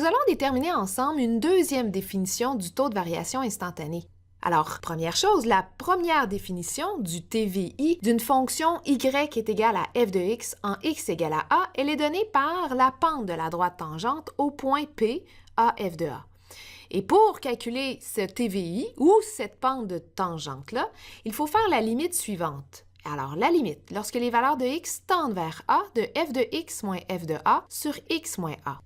nous allons déterminer ensemble une deuxième définition du taux de variation instantanée. Alors, première chose, la première définition du TVI d'une fonction y est égale à f de x en x égale à a, elle est donnée par la pente de la droite tangente au point P à f de a. Et pour calculer ce TVI ou cette pente de tangente-là, il faut faire la limite suivante. Alors, la limite, lorsque les valeurs de x tendent vers a, de f de x moins f de a sur x moins a.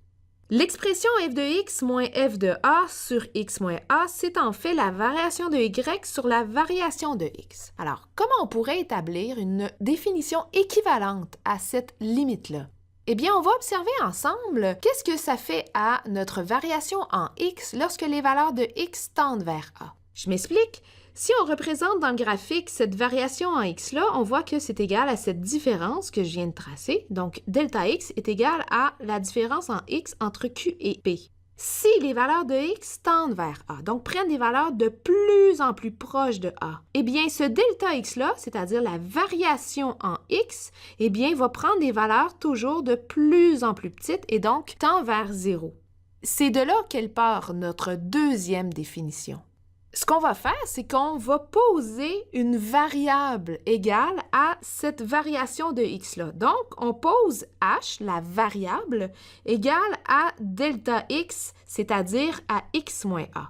L'expression f de x moins f de a sur x moins a, c'est en fait la variation de y sur la variation de x. Alors, comment on pourrait établir une définition équivalente à cette limite-là? Eh bien, on va observer ensemble qu'est-ce que ça fait à notre variation en x lorsque les valeurs de x tendent vers a. Je m'explique. Si on représente dans le graphique cette variation en x-là, on voit que c'est égal à cette différence que je viens de tracer. Donc, delta x est égal à la différence en x entre q et p. Si les valeurs de x tendent vers a, donc prennent des valeurs de plus en plus proches de a, eh bien, ce delta x-là, c'est-à-dire la variation en x, eh bien, va prendre des valeurs toujours de plus en plus petites et donc tend vers 0. C'est de là qu'elle part notre deuxième définition. Ce qu'on va faire, c'est qu'on va poser une variable égale à cette variation de x-là. Donc, on pose h, la variable, égale à delta x, c'est-à-dire à x moins a.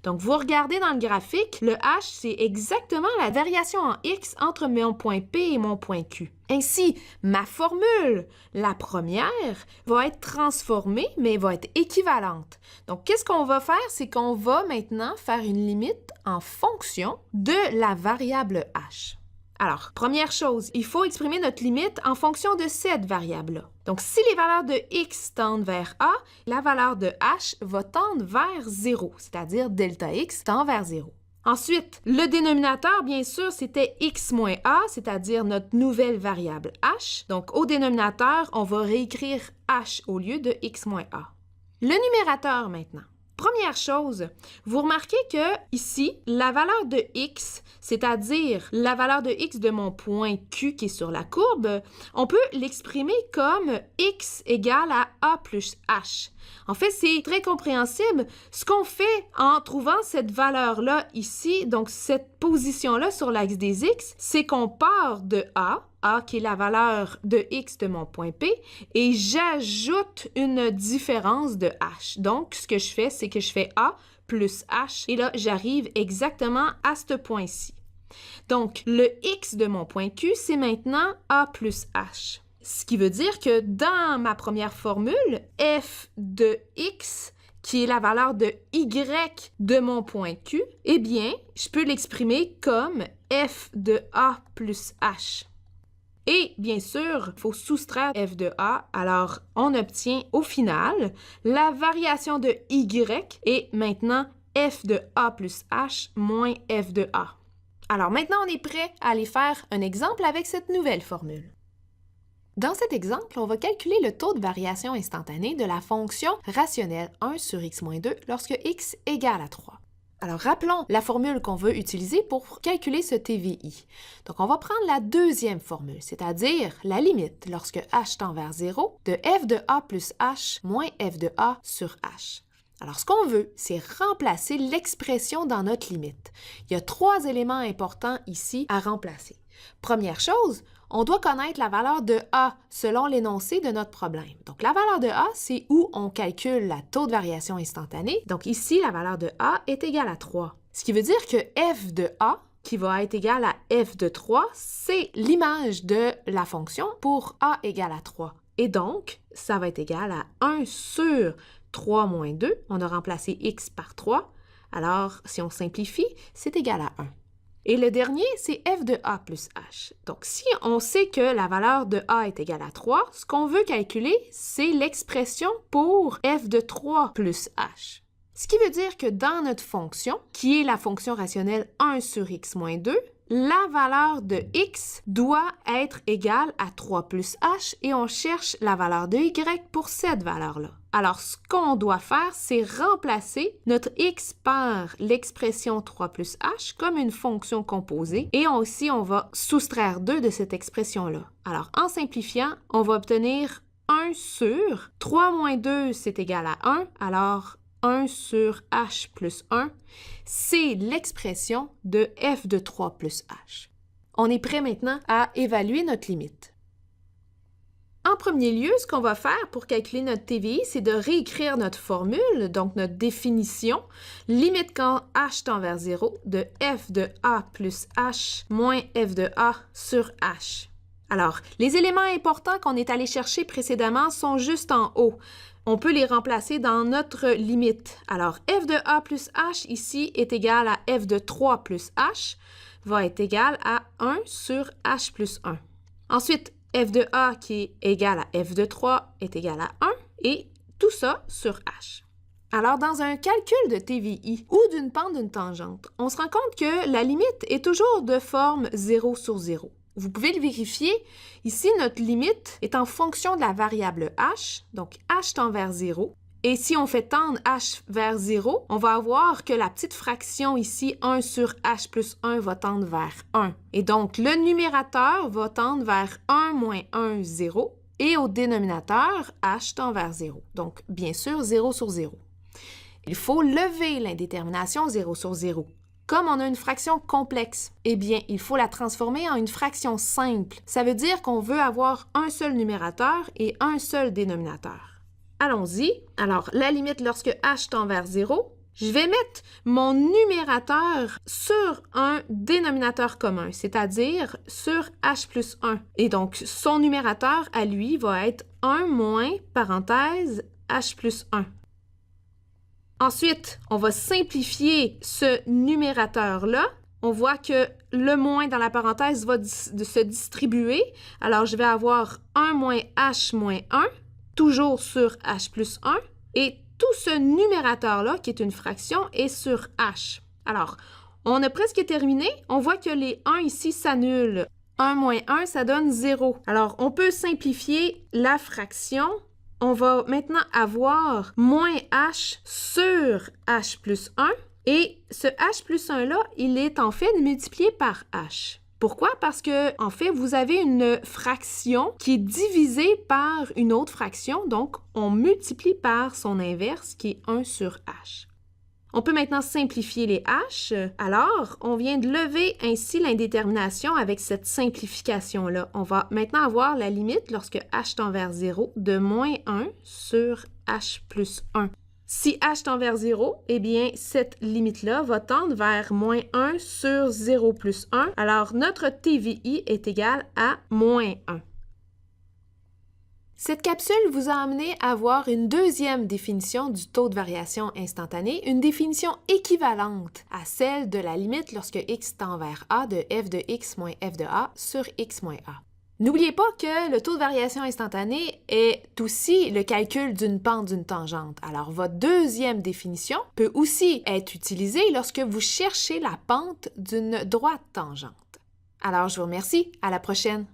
Donc, vous regardez dans le graphique, le h, c'est exactement la variation en x entre mon point P et mon point Q. Ainsi, ma formule, la première, va être transformée, mais va être équivalente. Donc, qu'est-ce qu'on va faire? C'est qu'on va maintenant faire une limite en fonction de la variable h. Alors, première chose, il faut exprimer notre limite en fonction de cette variable-là. Donc, si les valeurs de x tendent vers a, la valeur de h va tendre vers 0, c'est-à-dire delta x tend vers 0. Ensuite, le dénominateur, bien sûr, c'était x moins a, c'est-à-dire notre nouvelle variable h. Donc, au dénominateur, on va réécrire h au lieu de x moins a. Le numérateur maintenant. Première chose, vous remarquez que ici, la valeur de x, c'est-à-dire la valeur de x de mon point Q qui est sur la courbe, on peut l'exprimer comme x égale à a plus h. En fait, c'est très compréhensible. Ce qu'on fait en trouvant cette valeur-là ici, donc cette position-là sur l'axe des x, c'est qu'on part de a qui est la valeur de x de mon point P, et j'ajoute une différence de h. Donc, ce que je fais, c'est que je fais a plus h, et là, j'arrive exactement à ce point-ci. Donc, le x de mon point Q, c'est maintenant a plus h. Ce qui veut dire que dans ma première formule, f de x, qui est la valeur de y de mon point Q, eh bien, je peux l'exprimer comme f de a plus h. Et bien sûr, il faut soustraire f de a, alors on obtient au final la variation de y et maintenant f de a plus h moins f de a. Alors maintenant, on est prêt à aller faire un exemple avec cette nouvelle formule. Dans cet exemple, on va calculer le taux de variation instantanée de la fonction rationnelle 1 sur x moins 2 lorsque x égale à 3. Alors, rappelons la formule qu'on veut utiliser pour calculer ce TVI. Donc, on va prendre la deuxième formule, c'est-à-dire la limite lorsque h tend vers 0 de f de a plus h moins f de a sur h. Alors, ce qu'on veut, c'est remplacer l'expression dans notre limite. Il y a 3 éléments importants ici à remplacer. Première chose, on doit connaître la valeur de a selon l'énoncé de notre problème. Donc, la valeur de a, c'est où on calcule la taux de variation instantanée. Donc, ici, la valeur de a est égale à 3. Ce qui veut dire que f de a, qui va être égal à f de 3, c'est l'image de la fonction pour a égale à 3. Et donc, ça va être égal à 1 sur 3 moins 2. On a remplacé x par 3. Alors, si on simplifie, c'est égal à 1. Et le dernier, c'est f de a plus h. Donc, si on sait que la valeur de a est égale à 3, ce qu'on veut calculer, c'est l'expression pour f de 3 plus h. Ce qui veut dire que dans notre fonction, qui est la fonction rationnelle 1 sur x moins 2, la valeur de x doit être égale à 3 plus h et on cherche la valeur de y pour cette valeur-là. Alors, ce qu'on doit faire, c'est remplacer notre x par l'expression 3 plus h comme une fonction composée et on va soustraire 2 de cette expression-là. Alors, en simplifiant, on va obtenir 1 sur 3 moins 2, c'est égal à 1, alors 1 sur h plus 1, c'est l'expression de f de 3 plus h. On est prêt maintenant à évaluer notre limite. En premier lieu, ce qu'on va faire pour calculer notre TVI, c'est de réécrire notre formule, donc notre définition, limite quand h tend vers 0 de f de a plus h moins f de a sur h. Alors, les éléments importants qu'on est allé chercher précédemment sont juste en haut. On peut les remplacer dans notre limite. Alors, f de a plus h ici est égal à f de 3 plus h va être égal à 1 sur h plus 1. Ensuite, f de a qui est égal à f de 3 est égal à 1 et tout ça sur h. Alors, dans un calcul de TVI ou d'une pente d'une tangente, on se rend compte que la limite est toujours de forme 0 sur 0. Vous pouvez le vérifier. Ici, notre limite est en fonction de la variable h, donc h tend vers 0. Et si on fait tendre h vers 0, on va avoir que la petite fraction ici, 1 sur h plus 1, va tendre vers 1. Et donc, le numérateur va tendre vers 1 moins 1, 0. Et au dénominateur, h tend vers 0. Donc, bien sûr, 0 sur 0. Il faut lever l'indétermination 0 sur 0. Comme on a une fraction complexe, eh bien, il faut la transformer en une fraction simple. Ça veut dire qu'on veut avoir un seul numérateur et un seul dénominateur. Allons-y. Alors, la limite lorsque h tend vers 0, je vais mettre mon numérateur sur un dénominateur commun, c'est-à-dire sur h plus 1. Et donc, son numérateur, à lui, va être 1 moins, parenthèse, h plus 1. Ensuite, on va simplifier ce numérateur-là. On voit que le moins dans la parenthèse va se distribuer. Alors, je vais avoir 1 moins h moins 1, toujours sur h plus 1. Et tout ce numérateur-là, qui est une fraction, est sur h. Alors, on a presque terminé. On voit que les 1 ici s'annulent. 1 moins 1, ça donne 0. Alors, on peut simplifier la fraction. On va maintenant avoir moins h sur h plus 1. Et ce h plus 1-là, il est en fait multiplié par h. Pourquoi? Parce que, en fait, vous avez une fraction qui est divisée par une autre fraction, donc on multiplie par son inverse qui est 1 sur h. On peut maintenant simplifier les h. Alors, on vient de lever ainsi l'indétermination avec cette simplification-là. On va maintenant avoir la limite lorsque h tend vers 0 de moins 1 sur h plus 1. Si h tend vers 0, eh bien, cette limite-là va tendre vers moins 1 sur 0 plus 1. Alors, notre TVI est égal à moins 1. Cette capsule vous a amené à voir une deuxième définition du taux de variation instantanée, une définition équivalente à celle de la limite lorsque x tend vers a de f de x moins f de a sur x moins a. N'oubliez pas que le taux de variation instantanée est aussi le calcul d'une pente d'une tangente. Alors, votre deuxième définition peut aussi être utilisée lorsque vous cherchez la pente d'une droite tangente. Alors, je vous remercie. À la prochaine.